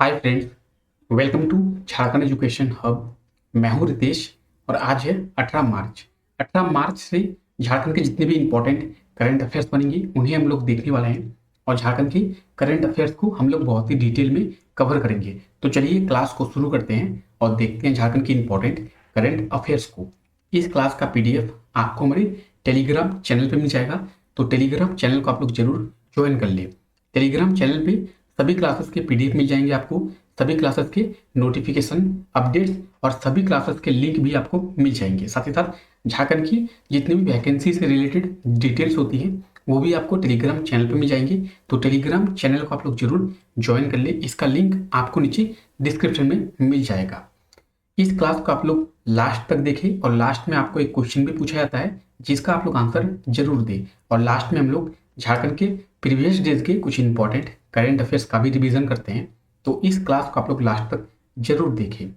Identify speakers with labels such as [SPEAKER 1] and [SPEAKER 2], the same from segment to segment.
[SPEAKER 1] Hi friends, welcome to Jharkhand education hub. मैं हूं रितेश और आज है 18 मार्च। 18 मार्च से झारखंड के जितने भी इंपॉर्टेंट करंट अफेयर्स बनेंगे उन्हें हम लोग देखने वाले हैं और झारखंड के करंट अफेयर्स को हम लोग बहुत ही डिटेल में कवर करेंगे। तो चलिए क्लास को शुरू करते हैं और देखते हैं झारखंड के इंपॉर्टेंट करंट अफेयर्स को। इस क्लास का पीडीएफ आपको हमारे टेलीग्राम चैनल पर मिल जाएगा, तो टेलीग्राम चैनल को आप लोग जरूर ज्वाइन कर ले। टेलीग्राम चैनल पे सभी क्लासेस के पीडीएफ मिल जाएंगे आपको, सभी क्लासेस के नोटिफिकेशन अपडेट्स और सभी क्लासेस के लिंक भी आपको मिल जाएंगे। साथ ही साथ झारखंड की जितनी भी वैकेंसी से रिलेटेड डिटेल्स होती हैं वो भी आपको टेलीग्राम चैनल पे मिल जाएंगे। तो टेलीग्राम चैनल को आप लोग जरूर ज्वाइन कर ले, इसका लिंक आपको नीचे डिस्क्रिप्शन में मिल जाएगा। इस क्लास को आप लोग लास्ट तक देखें और लास्ट में आपको एक क्वेश्चन भी पूछा जाता है जिसका आप लोग आंसर जरूर दें। और लास्ट में हम लोग झारखंड के प्रीवियस डेज के कुछ इंपॉर्टेंट करंट अफेयर्स का भी रिवीजन करते हैं। तो इस क्लास को आप लोग लास्ट तक जरूर देखें।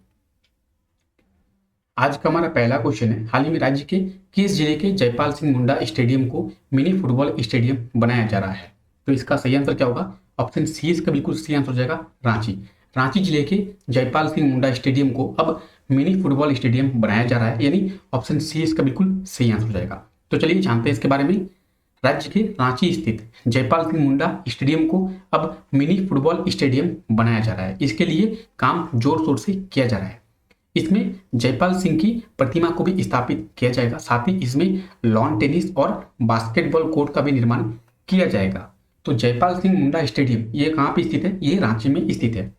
[SPEAKER 1] आज का हमारा पहला क्वेश्चन है, हाल ही में राज्य के किस जिले के जयपाल सिंह मुंडा स्टेडियम को मिनी फुटबॉल स्टेडियम बनाया जा रहा है? तो इसका सही आंसर क्या होगा? ऑप्शन सी इसका बिल्कुल सही आंसर हो जाएगा, रांची। रांची जिले के जयपाल सिंह मुंडा स्टेडियम को अब मिनी फुटबॉल स्टेडियम बनाया जा रहा है, यानी ऑप्शन सी इसका बिल्कुल सही आंसर हो जाएगा। तो चलिए जानते हैं इसके बारे में। राज्य के रांची स्थित जयपाल सिंह मुंडा स्टेडियम को अब मिनी फुटबॉल स्टेडियम बनाया जा रहा है। इसके लिए काम जोर शोर से किया जा रहा है। इसमें जयपाल सिंह की प्रतिमा को भी स्थापित किया जाएगा, साथ ही इसमें लॉन टेनिस और बास्केटबॉल कोर्ट का भी निर्माण किया जाएगा। तो जयपाल सिंह मुंडा स्टेडियम ये कहाँ पे स्थित है? ये रांची में स्थित है।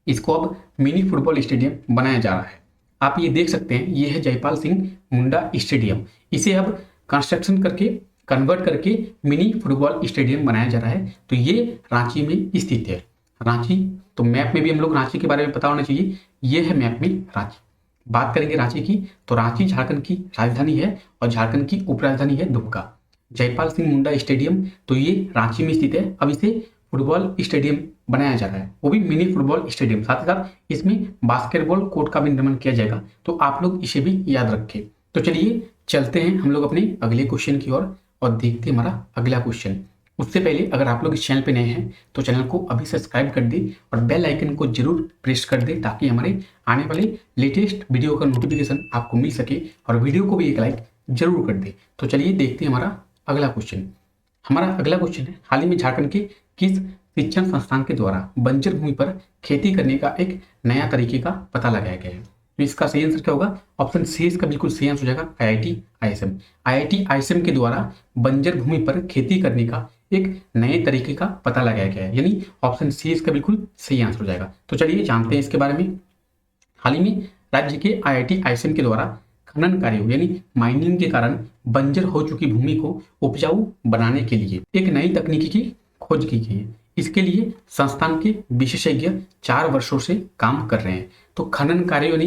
[SPEAKER 1] इसको अब मिनी फुटबॉल स्टेडियम बनाया जा रहा है। आप ये देख सकते हैं, ये है जयपाल सिंह मुंडा स्टेडियम। इसे अब कंस्ट्रक्शन करके कन्वर्ट करके मिनी फुटबॉल स्टेडियम बनाया जा रहा है। तो ये रांची में स्थित है। रांची, तो मैप में भी हम लोग रांची के बारे में पता होना चाहिए। ये है मैप में रांची। बात करेंगे रांची की, तो रांची झारखंड की राजधानी है और झारखंड की उपराजधानी है दुमका। जयपाल सिंह मुंडा स्टेडियम तो ये रांची में स्थित है। अब इसे फुटबॉल स्टेडियम बनाया जा रहा है, वो भी मिनी फुटबॉल स्टेडियम। साथ ही साथ इसमें बास्केटबॉल कोर्ट का भी निर्माण किया जाएगा। तो आप लोग इसे भी याद रखें। तो चलिए चलते हैं हम लोग अपने अगले क्वेश्चन की ओर और देखते हैं हमारा अगला क्वेश्चन। उससे पहले अगर आप लोग इस चैनल पे नए हैं तो चैनल को अभी सब्सक्राइब कर दें और बेल आइकन को जरूर प्रेस कर दें ताकि हमारे आने वाले लेटेस्ट वीडियो का नोटिफिकेशन आपको मिल सके, और वीडियो को भी एक लाइक जरूर कर दें। तो चलिए देखते हैं हमारा अगला क्वेश्चन। हमारा अगला क्वेश्चन है, हाल ही में झारखंड के किस शिक्षण संस्थान के द्वारा बंजर भूमि पर खेती करने का एक नया तरीके का पता लगाया गया है? तो इसका सही आंसर क्या होगा? ऑप्शन सी इसका बिल्कुल सही आंसर हो जाएगा, आईआईटी आईएसएम। आईआईटी आईएसएम के द्वारा बंजर भूमि पर खेती करने का एक नए तरीके का पता लगाया गया है, यानी ऑप्शन सी इसका बिल्कुल सही आंसर हो जाएगा। तो चलिए जानते हैं इसके बारे में। हाल ही में राज्य के आईआईटी आईएसएम के द्वारा खनन कार्यों यानी माइनिंग के कारण बंजर हो चुकी भूमि को उपजाऊ बनाने के लिए एक नई तकनीकी की खोज की गई है। इसके लिए संस्थान के विशेषज्ञ 4 वर्षों से काम कर रहे हैं। तो खनन कार्य यानी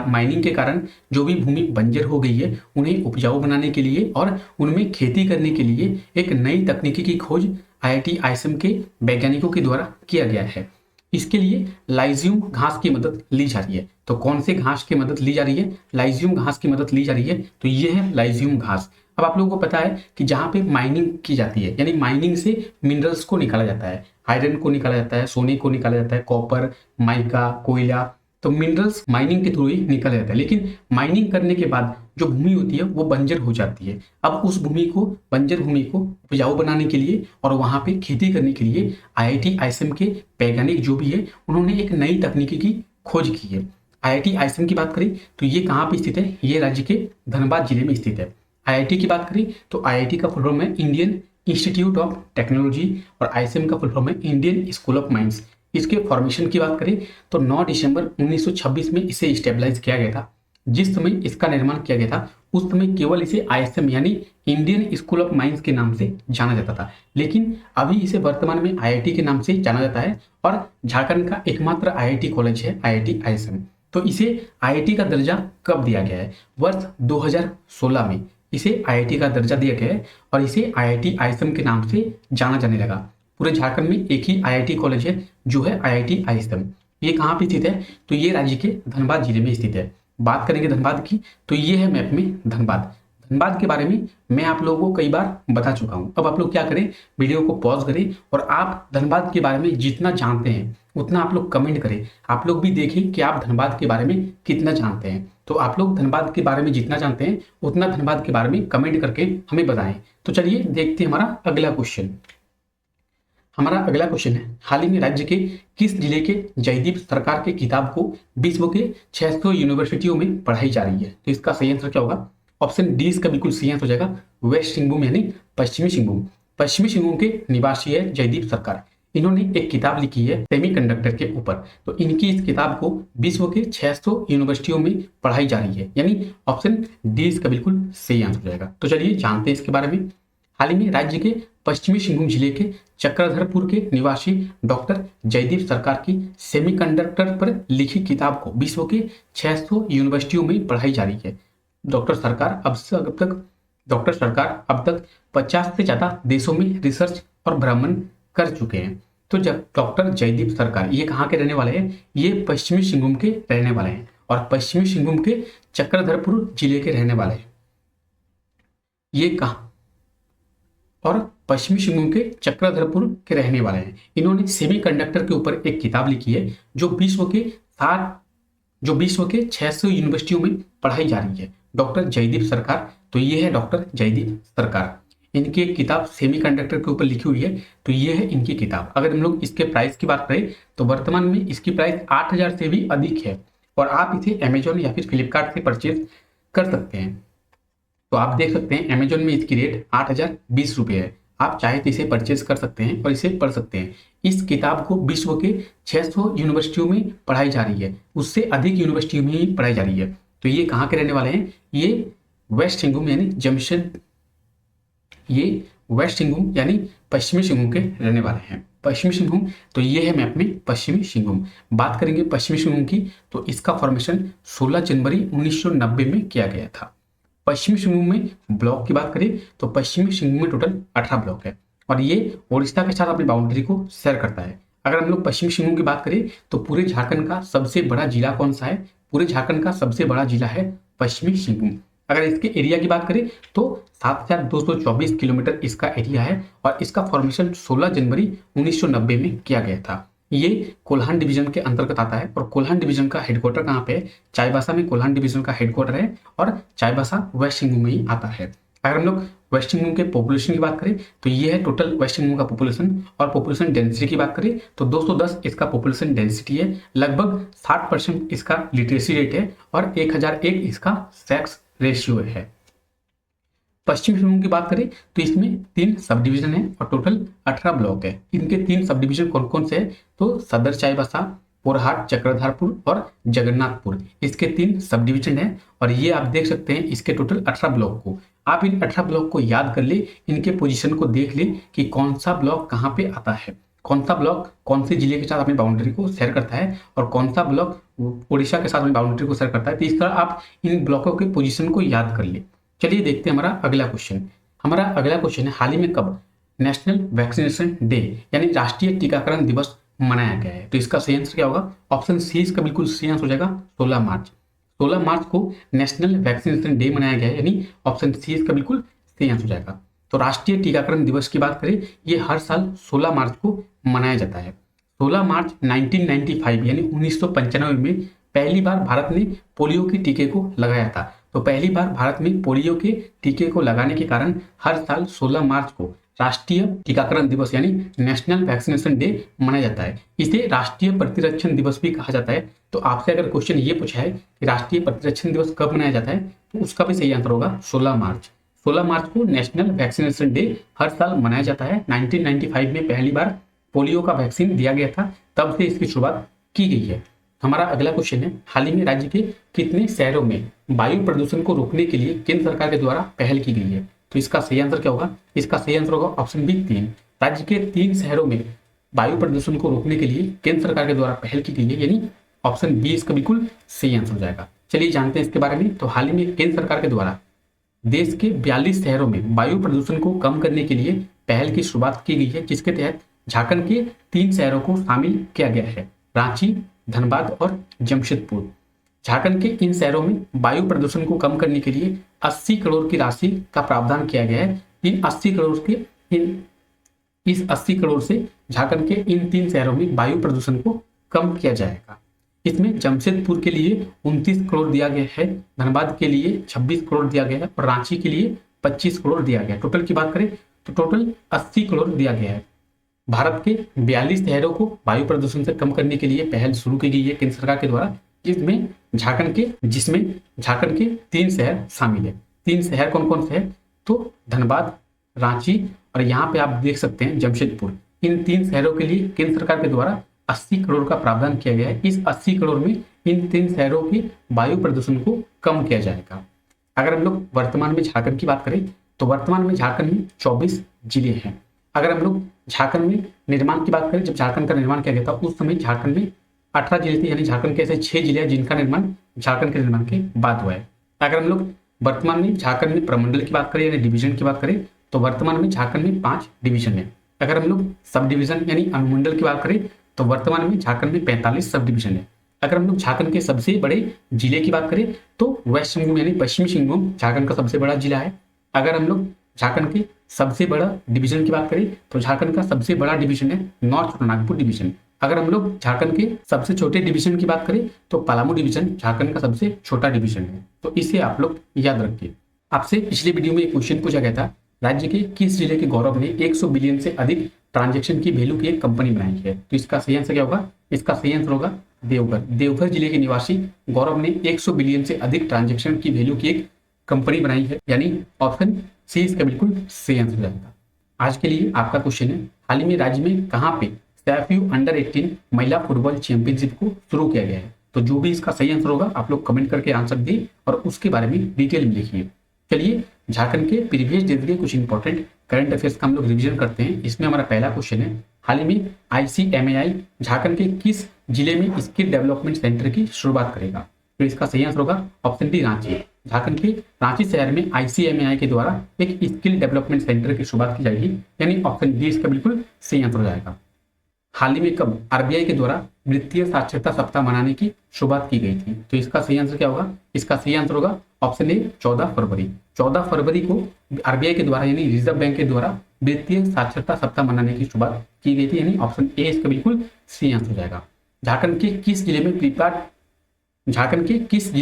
[SPEAKER 1] माइनिंग के कारण जो भी भूमि बंजर हो गई है उन्हें उपजाऊ बनाने के लिए और उनमें खेती करने के लिए एक नई तकनीकी की खोज आईआईटी आईएसएम के वैज्ञानिकों के द्वारा किया गया है। इसके लिए लाइजियम घास की मदद ली जा रही है। तो कौन से घास की मदद ली जा रही है? लाइजियम घास की मदद ली जा रही है। तो ये है लाइजियम घास। अब आप लोगों को पता है कि जहाँ पे माइनिंग की जाती है, यानी माइनिंग से मिनरल्स को निकाला जाता है, आयरन को निकाला जाता है, सोने को निकाला जाता है, कॉपर, माइका, कोयला, तो मिनरल्स माइनिंग के थ्रू ही निकाला जाता है। लेकिन माइनिंग करने के बाद जो भूमि होती है वो बंजर हो जाती है। अब उस भूमि को, बंजर भूमि को उपजाऊ बनाने के लिए और वहां पे खेती करने के लिए आईआईटी आईएसएम के वैज्ञानिक जो भी है उन्होंने एक नई तकनीकी की खोज की है। आईआईटी आईएसएम की बात करें तो ये कहाँ पे स्थित है? ये राज्य के धनबाद जिले में स्थित है। आईआईटी की बात करें तो आईआईटी का फुल फॉर्म है इंडियन इंस्टीट्यूट ऑफ टेक्नोलॉजी और आईएसएम का फुल फॉर्म है इंडियन स्कूल ऑफ माइंस। इसके फॉर्मेशन की बात करें तो 9 दिसंबर 1926 में इसे स्टेबलाइज किया गया था। जिस समय इसका निर्माण किया गया था उस समय केवल इसे आईएसएम यानी इंडियन स्कूल ऑफ माइंस के नाम से जाना जाता था, लेकिन अभी इसे वर्तमान में आईआईटी के नाम से जाना जाता है और झारखंड का एकमात्र आईआईटी कॉलेज है आईआईटी आईएसएम। तो इसे आईआईटी का दर्जा कब दिया गया है? वर्ष 2016 में इसे आईआईटी का दर्जा दिया गया है और इसे आईआईटी आईएसएम के नाम से जाना जाने लगा। पूरे झारखंड में एक ही आईआईटी कॉलेज है जो है आईआईटी आईएसएम। ये कहाँ पे स्थित है? तो ये राज्य के धनबाद जिले में स्थित है। बात करेंगे धनबाद की तो ये है मैप में धनबाद। धनबाद के बारे में मैं आप लोगों को कई बार बता चुका हूं। अब आप लोग क्या करें, वीडियो को पॉज करें और आप धनबाद के बारे में जितना जानते हैं उतना आप लोग कमेंट करें। आप लोग भी देखें कि आप धनबाद के बारे में कितना जानते हैं। तो आप लोग धनबाद के बारे में जितना जानते हैं उतना धनबाद के बारे में कमेंट करके हमें बताएं। तो चलिए देखते हैं हमारा अगला क्वेश्चन। हमारा अगला क्वेश्चन है, हाल ही में राज्य के किस जिले के जयदीप सरकार के किताब को विश्व के 600 यूनिवर्सिटियों में पढ़ाई जा रही है? तो इसका सही आंसर क्या होगा? ऑप्शन डी इसका बिल्कुल सही आंसर हो जाएगा, वेस्ट सिंहभूम यानी पश्चिमी सिंहभूम। पश्चिमी सिंहभूम के निवासी है जयदीप सरकार। इन्होंने एक किताब लिखी है सेमीकंडक्टर के ऊपर। तो इनकी इस किताब को विश्व के 600 यूनिवर्सिटियों में पढ़ाई जा रही है, यानी ऑप्शन डी इसका बिल्कुल सही आंसर हो जाएगा। तो चलिए जानते हैं इसके बारे में। हाल ही में राज्य के पश्चिमी सिंहभूम जिले के चक्रधरपुर के निवासी डॉक्टर जयदीप सरकार की सेमीकंडक्टर पर लिखी किताब को विश्व के 600 यूनिवर्सिटियों में पढ़ाई जा रही है। डॉक्टर सरकार अब तक 50 से ज्यादा देशों में रिसर्च और भ्रमण कर चुके हैं। तो जब डॉक्टर जयदीप सरकार ये कहाँ के रहने वाले हैं? ये पश्चिमी सिंहभूम के रहने वाले हैं और पश्चिमी सिंहभूम के चक्रधरपुर जिले के रहने वाले हैं। ये कहाँ और पश्चिमी सिंहभूम के चक्रधरपुर के रहने वाले हैं। इन्होंने सेमीकंडक्टर के ऊपर एक किताब लिखी है जो विश्व के 600 यूनिवर्सिटियों में पढ़ाई जा रही है। डॉक्टर जयदीप सरकार, तो ये है डॉक्टर जयदीप सरकार। इनकी एक किताब सेमीकंडक्टर के ऊपर लिखी हुई है, तो ये है इनकी किताब। अगर हम लोग इसके प्राइस की बात करें तो वर्तमान में इसकी प्राइस 8000 से भी अधिक है और आप इसे अमेजोन या फिर फ्लिपकार्ट से परचेज कर सकते हैं। तो आप देख सकते हैं अमेजोन में इसकी रेट 8020 रुपये है। आप चाहे तो इसे परचेज कर सकते हैं और इसे पढ़ सकते हैं। इस किताब को विश्व के 600 यूनिवर्सिटियों में पढ़ाई जा रही है, उससे अधिक यूनिवर्सिटियों में ही पढ़ाई जा रही है। तो ये कहाँ के रहने वाले हैं? ये वेस्ट सिंहभूम यानी पश्चिमी सिंहभूम के रहने वाले हैं। पश्चिमी सिंहभूम, तो ये है मैप में पश्चिमी सिंहभूम। बात करेंगे पश्चिमी सिंहभूम की, तो इसका फॉर्मेशन 16 जनवरी 1990 में किया गया था। पश्चिमी सिंहभूम में ब्लॉक की बात करें तो पश्चिमी सिंहभूम में टोटल 18 ब्लॉक है और ये ओडिशा के साथ अपनी बाउंड्री को शेयर करता है। अगर हम लोग पश्चिमी सिंहभूम की बात करें तो पूरे झारखंड का सबसे बड़ा जिला कौन सा है? पूरे झारखंड का सबसे बड़ा जिला है पश्चिमी सिंहभूम। अगर इसके एरिया की बात करें तो 7224 किलोमीटर इसका एरिया है और इसका फॉर्मेशन 16 जनवरी 1990 में किया गया था। ये कोल्हान डिवीजन के अंतर्गत आता है और कोल्हान डिवीजन का हेडक्वार्टर कहाँ पे है? चाईबासा में कोल्हान डिवीजन का हेडक्वार्टर है और चाईबासा वेस्ट सिंहभूम में ही आता है। अगर हम लोग वेस्ट सिंहभूम के पॉपुलेशन की बात करें तो ये है टोटल वेस्ट सिंहभूम का पॉपुलेशन। और पॉपुलेशन डेंसिटी की बात करें तो 210 इसका पॉपुलेशन डेंसिटी है। लगभग 60% इसका लिटरेसी रेट है और 1001 इसका सेक्स रेशियो है। पश्चिम सिंहभूम की बात करें तो इसमें 3 सब डिवीजन है और टोटल 18 ब्लॉक है। इनके 3 सब डिवीजन कौन कौन से है? तो सदर चाईबासा, पोरहाट, चक्रधरपुर और जगन्नाथपुर, इसके 3 सब डिवीजन है। और ये आप देख सकते हैं इसके टोटल 18 ब्लॉक को। आप इन 18 ब्लॉक को याद कर ले, इनके पोजीशन को देख ले कि कौन सा ब्लॉक कहाँ पे आता है, कौन सा ब्लॉक कौन से जिले के साथ अपनी बाउंड्री को शेयर करता है और कौन सा ब्लॉक उड़ीसा के साथ अपनी बाउंड्री को शेयर करता है। तो इस तरह आप इन ब्लॉकों के पोजीशन को याद कर ले। चलिए देखते हैं हमारा अगला क्वेश्चन। हमारा अगला क्वेश्चन है, हाल ही में कब नेशनल वैक्सीनेशन डे यानी राष्ट्रीय टीकाकरण दिवस मनाया गया है? तो इसका सही आंसर क्या होगा? ऑप्शन सी इसका बिल्कुल सही आंसर हो जाएगा, 16 मार्च। 16 मार्च को नेशनल वैक्सीनेशन डे मनाया गया है, यानी ऑप्शन सी इसका बिल्कुल सही आंसर हो जाएगा। तो राष्ट्रीय टीकाकरण दिवस की बात करें, ये हर साल 16 मार्च को मनाया जाता है। 16 मार्च 1995 यानी 1995 में पहली बार भारत ने पोलियो के टीके को लगाया था। तो पहली बार भारत में पोलियो के टीके को लगाने के कारण हर साल 16 मार्च को राष्ट्रीय टीकाकरण दिवस यानी नेशनल वैक्सीनेशन डे मनाया जाता है। इसे राष्ट्रीय प्रतिरक्षण दिवस भी कहा जाता है। तो आपसे अगर क्वेश्चन ये पूछा है कि राष्ट्रीय प्रतिरक्षण दिवस कब मनाया जाता है, तो उसका भी सही आंसर होगा 16 मार्च। 16 मार्च को नेशनल वैक्सीनेशन डे हर साल मनाया जाता है। 1995 में पहली बार पोलियो का वैक्सीन दिया गया था, तब से इसकी शुरुआत की गई है। हमारा अगला क्वेश्चन है, हाल ही में राज्य के कितने शहरों में वायु प्रदूषण को रोकने के लिए केंद्र सरकार के द्वारा पहल की गई है? तो इसका सही आंसर क्या होगा? इसका सही आंसर होगा ऑप्शन बी 3। राज्य के 3 शहरों में वायु प्रदूषण को रोकने के लिए केंद्र सरकार के द्वारा पहल की गई है, यानी ऑप्शन बी इसका बिल्कुल सही आंसर हो जाएगा। चलिए जानते हैं इसके बारे में। तो हाल ही में केंद्र सरकार के द्वारा देश के 42 शहरों में वायु प्रदूषण को कम करने के लिए पहल की शुरुआत की गई है, जिसके तहत झारखंड के 3 शहरों को शामिल किया गया है, रांची, धनबाद और जमशेदपुर। झारखंड के इन शहरों में वायु प्रदूषण को कम करने के लिए 80 करोड़ की राशि का प्रावधान किया गया है। इस 80 करोड़ से झारखंड के इन 3 शहरों में वायु प्रदूषण को कम किया जाएगा। इसमें जमशेदपुर के लिए 29 करोड़ दिया गया है, धनबाद के लिए 26 करोड़ दिया गया है और रांची के लिए 25 करोड़ दिया गया है। टोटल की बात करें तो टोटल 80 करोड़ दिया गया है। भारत के 42 शहरों को वायु प्रदूषण से कम करने के लिए पहल शुरू की गई है केंद्र सरकार के द्वारा, जिसमें झारखंड के 3 शहर शामिल है। 3 शहर कौन कौन से हैं? तो धनबाद, रांची और यहाँ पे आप देख सकते हैं जमशेदपुर। इन 3 शहरों के लिए केंद्र सरकार के द्वारा 80 करोड़ का प्रावधान किया गया है। इस 80 करोड़ में इन 3 शहरों के वायु प्रदूषण को कम किया जाएगा। अगर हम लोग वर्तमान में झारखंड की बात करें तो वर्तमान में झारखंड में 24 जिले हैं। अगर हम लोग झारखंड में निर्माण की बात करें, जब झारखंड का निर्माण किया गया था उस समय झारखंड में 18 जिले थे, यानी झारखंड के ऐसे 6 जिले हैं जिनका निर्माण झारखंड के निर्माण के बाद हुआ है। अगर हम लोग वर्तमान में झारखंड में प्रमंडल की बात करें यानी डिवीजन की बात करें तो वर्तमान में झारखंड में 5 डिवीजन है। अगर हम लोग सब डिवीजन यानी अनुमंडल की बात करें तो वर्तमान में झारखंड में 45 सब डिवीजन है। अगर हम लोग झारखंड के सबसे बड़े जिले की बात करें तो वेस्ट सिंहभूम यानी पश्चिमी सिंहभूम झारखंड का सबसे बड़ा जिला है। अगर हम लोग झारखंड के सबसे बड़ा डिवीजन की बात करें तो झारखंड का सबसे बड़ा डिवीजन है नॉर्थ छोटानागपुर डिवीजन। अगर हम लोग झारखंड के सबसे छोटे डिवीजन की बात करें तो पलामू डिवीजन झारखंड का सबसे छोटा डिवीजन है। तो इसे आप लोग याद रखिए। आपसे पिछले वीडियो में एक क्वेश्चन पूछा गया था, राज्य के किस जिले के गौरव ने 100 बिलियन से अधिक ट्रांजैक्शन की वैल्यू की एक कंपनी बनाई है? तो इसका सही आंसर क्या होगा? इसका सही आंसर होगा देवघर। देवघर जिले के निवासी गौरव ने 100 बिलियन से अधिक ट्रांजैक्शन की वैल्यू की एक कंपनी बनाई है, यानी ऑप्शन सी इसका बिल्कुल सही आंसर जाएगा। आज के लिए आपका क्वेश्चन है, हाल ही में राज्य में कहाँ पे सैफयू अंडर 18 महिला फुटबॉल चैंपियनशिप को शुरू किया गया है? तो जो भी इसका सही आंसर होगा आप लोग कमेंट करके आंसर दिए और उसके बारे में डिटेल में लिखिए। चलिए झारखंड के प्रीवियस डेज के कुछ इंपॉर्टेंट करंट अफेयर्स का हम लोग रिवीजन करते हैं। इसमें हमारा पहला क्वेश्चन है, हाल ही में ICMAI झारखंड के किस जिले में स्किल डेवलपमेंट सेंटर की शुरुआत करेगा? तो इसका सही आंसर होगा ऑप्शन डी रांची। झारखंड के रांची शहर में ICMAI के द्वारा एक स्किल डेवलपमेंट सेंटर की शुरुआत की जाएगी, यानी ऑप्शन डी इसका बिल्कुल सही आंसर हो जाएगा। हाल ही में कब RBI के द्वारा वित्तीय साक्षरता सप्ताह मनाने की शुरुआत की गई थी? तो इसका सही आंसर क्या होगा? इसका सही आंसर होगा ऑप्शन ए 14 फरवरी। 14 फरवरी को RBI के द्वारा यानी रिजर्व बैंक के द्वारा वित्तीय साक्षरता सप्ताह मनाने की शुरुआत की गई थी, यानी ऑप्शन ए इसका बिल्कुल सही आंसर हो जाएगा। झारखंड के किस जिले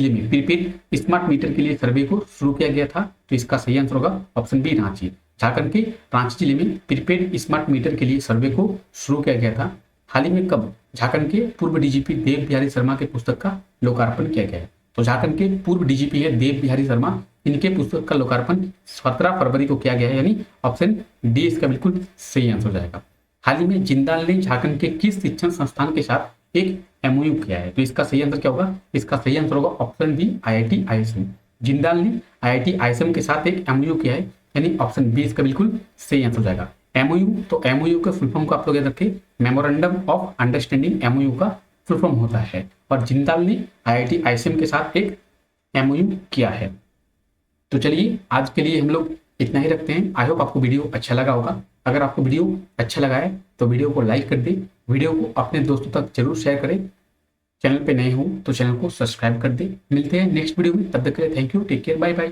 [SPEAKER 1] में प्रीपेड स्मार्ट मीटर के लिए सर्वे को शुरू किया गया था? तो इसका सही आंसर होगा ऑप्शन बी रांची। झारखंड के रांची जिले में प्रीपेड स्मार्ट मीटर के लिए सर्वे को शुरू किया गया था। हाल ही में कब झारखंड के पूर्व DGP देव बिहारी शर्मा के पुस्तक का लोकार्पण किया गया है? तो झारखंड के पूर्व DGP है देव बिहारी शर्मा, इनके पुस्तक का लोकार्पण 17 फरवरी को किया गया है, यानी ऑप्शन डी इसका बिल्कुल सही आंसर हो जाएगा। हाल ही में जिंदाल ने झारखंड के किस शिक्षण संस्थान के साथ एक MOU किया है? तो इसका सही आंसर क्या होगा? इसका सही आंसर होगा option B IIT ISM। Jindal ने IIT ISM के साथ एक MOU किया है, यानी ऑप्शन बी इसका बिल्कुल सही आंसर हो जाएगा। MOU, तो MOU का फुल फॉर्म को आप लोग याद रखें, मेमोरेंडम ऑफ अंडरस्टैंडिंग MOU का फुल फॉर्म होता है, और जिंदाल ने IIT ISM के साथ एक MOU किया है। तो चलिए आज के लिए हम लोग इतना ही रखते हैं। आई होप आपको वीडियो अच्छा लगा होगा। अगर आपको वीडियो अच्छा लगा है तो वीडियो को लाइक कर दें, वीडियो को अपने दोस्तों तक जरूर शेयर करें। चैनल पे नए हो तो चैनल को सब्सक्राइब कर दें। मिलते हैं नेक्स्ट वीडियो में, तब तक के लिए thank you, take care, bye bye.